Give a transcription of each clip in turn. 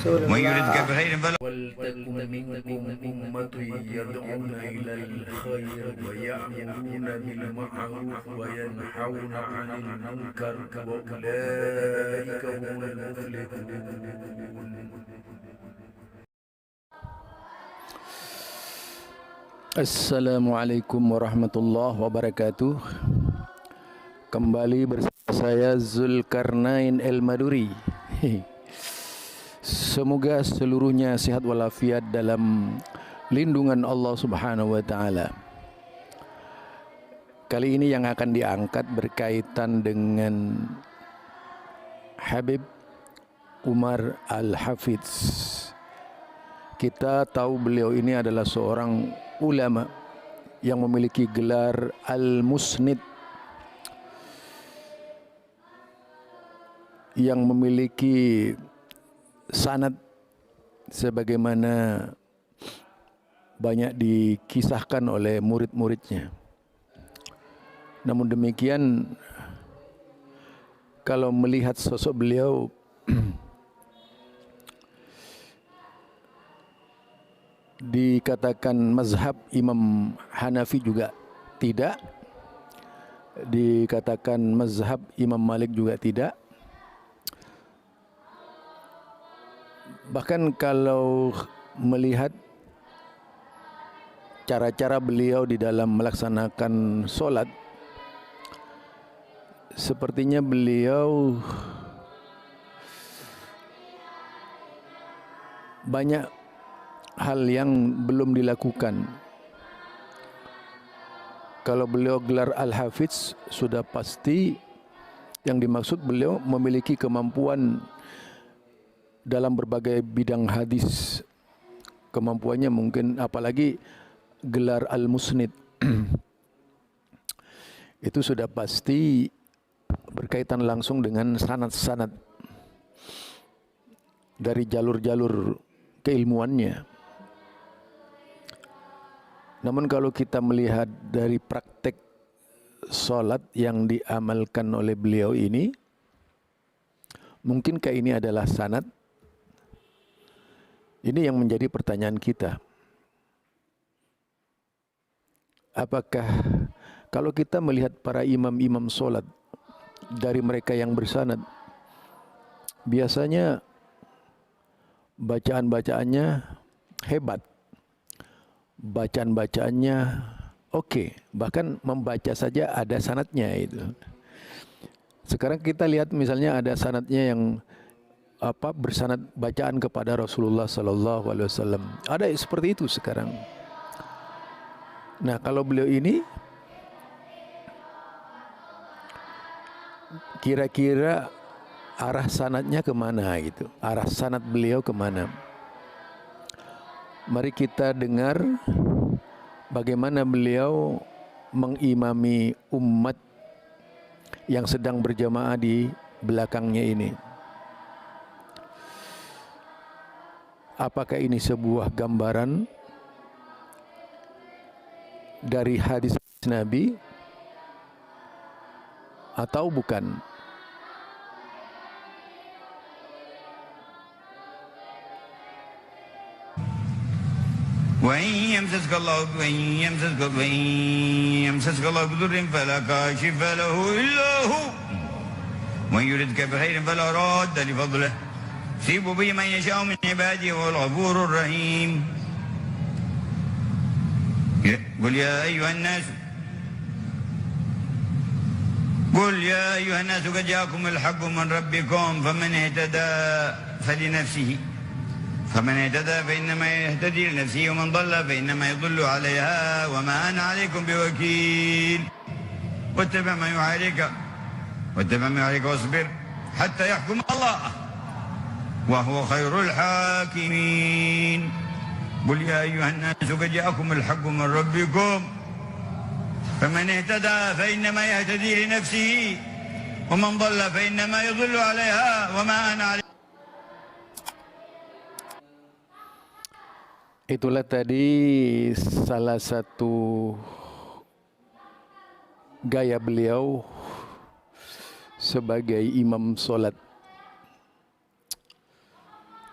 ويردك بخير فلا ولتكن منكم أمة يدعون إلى الخير ويأمرون بالمعروف وينهون عن المنكر وأولئك هم المفلحون. Assalamualaikum warahmatullahi wabarakatuh. Kembali bersama saya Zulkarnain El-Maduri. Semoga seluruhnya sehat walafiat dalam lindungan Allah Subhanahu wa taala. Kali ini yang akan diangkat berkaitan dengan Habib Umar Al-Hafidz. Kita tahu beliau ini adalah seorang ulama yang memiliki gelar Al-Musnid, yang memiliki sanad sebagaimana banyak dikisahkan oleh murid-muridnya. Namun demikian, kalau melihat sosok beliau dikatakan mazhab Imam Hanafi juga tidak, dikatakan mazhab Imam Malik juga tidak. Bahkan kalau melihat cara-cara beliau di dalam melaksanakan sholat, sepertinya beliau banyak hal yang belum dilakukan. Kalau beliau gelar Al-Hafidz, sudah pasti yang dimaksud beliau memiliki kemampuan dalam berbagai bidang hadis. Kemampuannya mungkin, apalagi gelar Al-Musnid itu sudah pasti berkaitan langsung dengan sanad-sanad dari jalur-jalur keilmuannya. Namun kalau kita melihat dari praktek sholat yang diamalkan oleh beliau ini, mungkinkah ini adalah sanad? Ini yang menjadi pertanyaan kita. Apakah kalau kita melihat para imam-imam sholat dari mereka yang bersanad, biasanya bacaan-bacaannya hebat, bacaan-bacaannya oke, bahkan membaca saja ada sanadnya itu. Sekarang kita lihat misalnya ada sanadnya yang bersanad bacaan kepada Rasulullah Sallallahu Alaihi Wasallam. Ada seperti itu sekarang. Nah, kalau beliau ini kira-kira arah sanadnya kemana gitu? Arah sanad beliau kemana? Mari kita dengar bagaimana beliau mengimami umat yang sedang berjamaah di belakangnya ini. Apakah ini sebuah gambaran dari hadis Nabi atau bukan? وإن يمسسك الله بضر فلا كاشف له إلا هو وإن يردك بخير فلا راد لفضله يصيب به من يشاء من عباده وهو الغفور الرحيم قل يا أيها الناس قد جاءكم الحق من ربكم فمن اهتدى فإنما يهتدي لنفسه ومن ضل فإنما يضل عليها وما أنا عليكم بوكيل واتبع ما يعليك واصبر حتى يحكم الله وهو خير الحاكمين قل يا أيها الناس قد جاءكم الحق من ربكم فمن اهتدى فإنما يهتدي لنفسه ومن ضل فإنما يضل عليها وما أنا عليكم. Itulah tadi salah satu gaya beliau sebagai imam solat.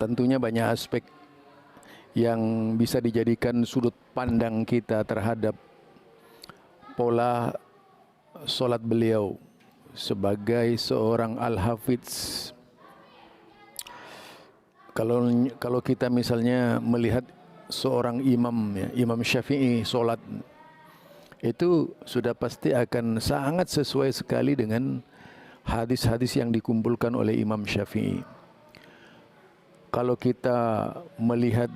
tentunya banyak aspek yang bisa dijadikan sudut pandang kita terhadap pola solat beliau sebagai seorang al-hafidz. Kalau kita misalnya melihat seorang imam, ya, Imam Syafi'i solat, itu sudah pasti akan sangat sesuai sekali dengan hadis-hadis yang dikumpulkan oleh Imam Syafi'i. Kalau kita melihat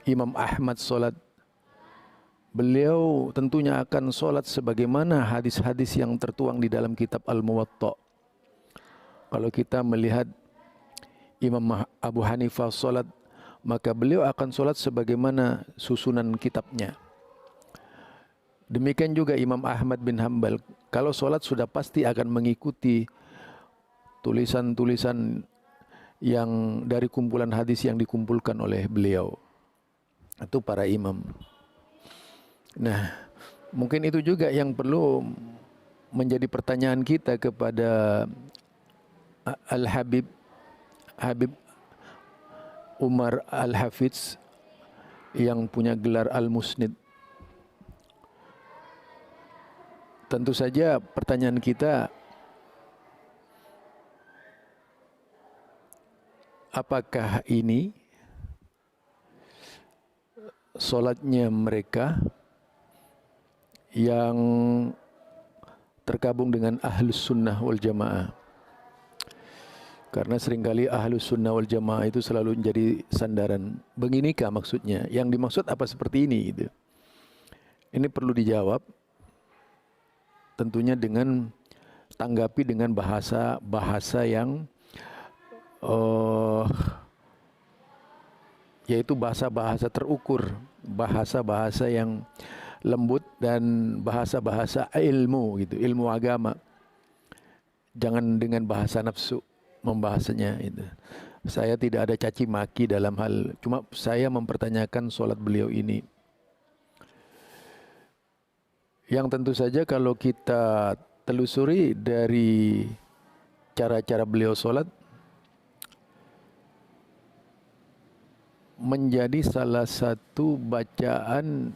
Imam Ahmad solat, beliau tentunya akan solat sebagaimana hadis-hadis yang tertuang di dalam kitab Al-Muwatta. Kalau kita melihat Imam Abu Hanifah solat, maka beliau akan solat sebagaimana susunan kitabnya. Demikian juga Imam Ahmad bin Hanbal, kalau solat sudah pasti akan mengikuti tulisan-tulisan yang dari kumpulan hadis yang dikumpulkan oleh beliau. Itu para imam. Nah, mungkin itu juga yang perlu menjadi pertanyaan kita kepada Al-Habib Umar Al-Hafidz yang punya gelar Al-Musnid. Tentu saja pertanyaan kita, apakah ini solatnya mereka yang tergabung dengan Ahlus Sunnah wal Jamaah? Karena seringkali Ahlus Sunnah wal Jamaah itu selalu menjadi sandaran. Beginikah maksudnya? Yang dimaksud apa seperti ini? Gitu. Ini perlu dijawab. Tentunya dengan tanggapi dengan bahasa yang yaitu bahasa-bahasa terukur, bahasa-bahasa yang lembut dan bahasa-bahasa ilmu gitu, ilmu agama. Jangan dengan bahasa nafsu membahasanya itu. Saya tidak ada caci maki dalam hal, cuma saya mempertanyakan solat beliau ini. Yang tentu saja kalau kita telusuri dari cara-cara beliau solat, menjadi salah satu bacaan,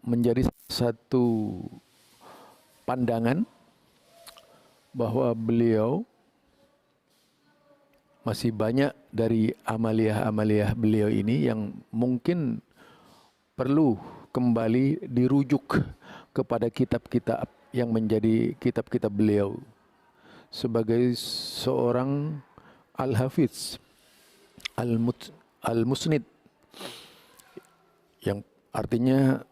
menjadi satu pandangan bahwa beliau masih banyak dari amaliyah-amaliyah beliau ini yang mungkin perlu kembali dirujuk kepada kitab-kitab yang menjadi kitab-kitab beliau sebagai seorang al-hafidz, al-musnid, yang artinya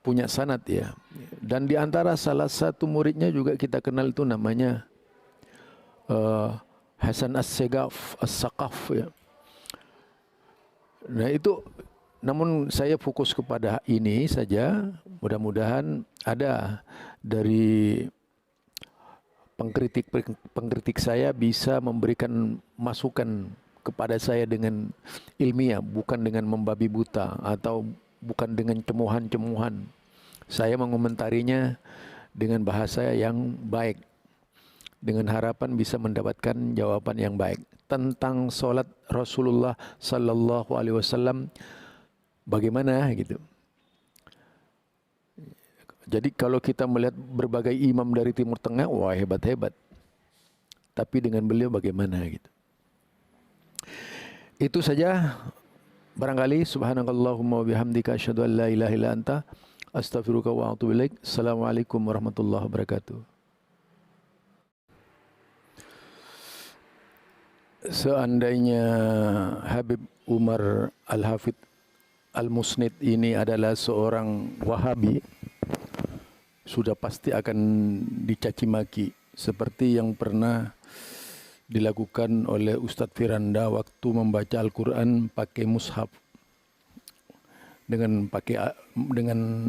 punya sanad ya. Dan di antara salah satu muridnya juga kita kenal itu namanya Hasan As-Saqaf ya. Nah itu, namun saya fokus kepada ini saja. Mudah-mudahan ada dari pengkritik saya bisa memberikan masukan kepada saya dengan ilmiah, bukan dengan membabi buta atau bukan dengan cemuhan-cemuhan. Saya mengomentarinya dengan bahasa yang baik, dengan harapan bisa mendapatkan jawaban yang baik tentang solat Rasulullah Sallallahu Alaihi Wasallam. Bagaimana gitu. Jadi kalau kita melihat berbagai imam dari Timur Tengah, wah hebat-hebat. Tapi dengan beliau bagaimana gitu. Itu saja barangkali. Subhanakallahumma wa bihamdika asyhadu an la ilaha illa anta astaghfiruka wa atubu ilaik. Assalamualaikum warahmatullahi wabarakatuh. Seandainya Habib Umar Al-Hafidz Al-Musnid ini adalah seorang Wahabi, sudah pasti akan dicaci maki seperti yang pernah dilakukan oleh Ustadz Firanda waktu membaca Al-Quran pakai mushaf, dengan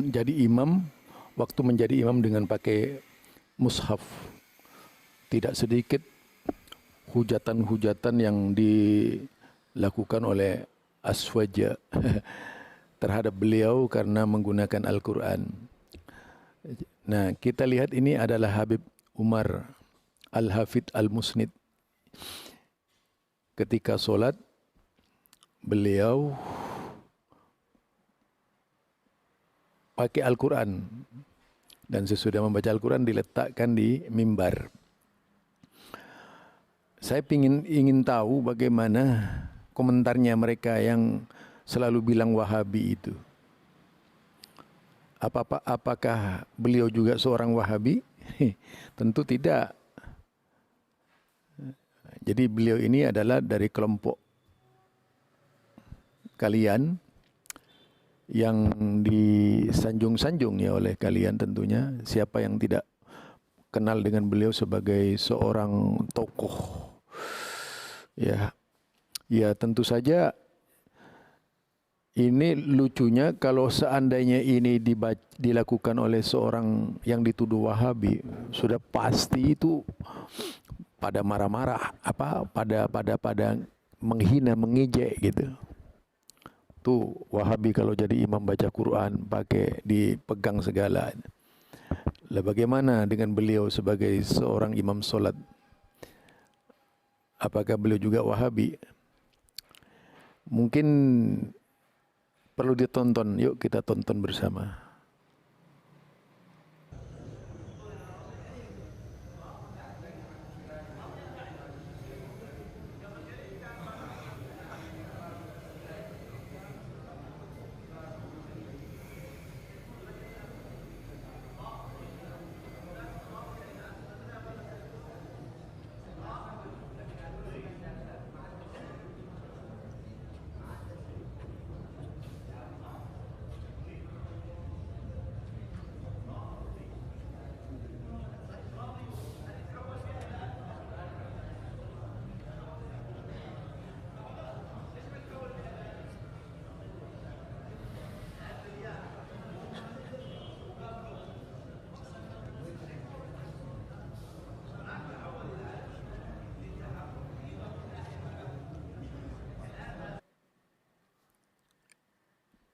jadi imam, waktu menjadi imam dengan pakai mushaf. Tidak sedikit hujatan-hujatan yang dilakukan oleh Aswaja terhadap beliau karena menggunakan Al-Quran. Nah, kita lihat ini adalah Habib Umar Al-Hafidz Al-Musnid ketika sholat beliau pakai Al-Quran, dan sesudah membaca Al-Quran diletakkan di mimbar. Saya ingin tahu bagaimana komentarnya mereka yang selalu bilang Wahabi itu. Apakah beliau juga seorang Wahabi? Tentu tidak. Jadi beliau ini adalah dari kelompok kalian yang disanjung-sanjung ya oleh kalian tentunya. Siapa yang tidak kenal dengan beliau sebagai seorang tokoh? Ya tentu saja ini lucunya kalau seandainya ini dilakukan oleh seorang yang dituduh Wahabi, sudah pasti itu pada marah-marah, pada menghina, mengejek gitu. Tuh Wahabi kalau jadi imam baca Quran pakai dipegang segala. Lah bagaimana dengan beliau sebagai seorang imam solat? Apakah beliau juga Wahabi? Mungkin perlu ditonton. Yuk kita tonton bersama.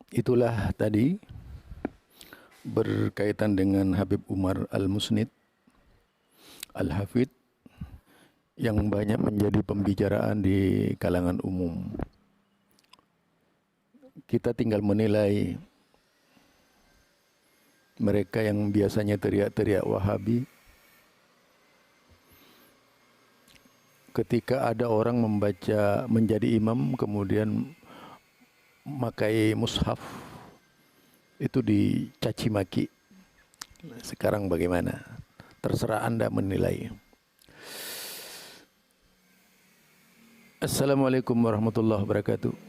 Itulah tadi berkaitan dengan Habib Umar Al-Musnid Al-Hafidh yang banyak menjadi pembicaraan di kalangan umum. Kita tinggal menilai mereka yang biasanya teriak-teriak Wahabi. Ketika ada orang menjadi imam kemudian memakai mushaf, itu dicaci maki. Sekarang bagaimana? Terserah Anda menilai. Assalamualaikum warahmatullahi wabarakatuh.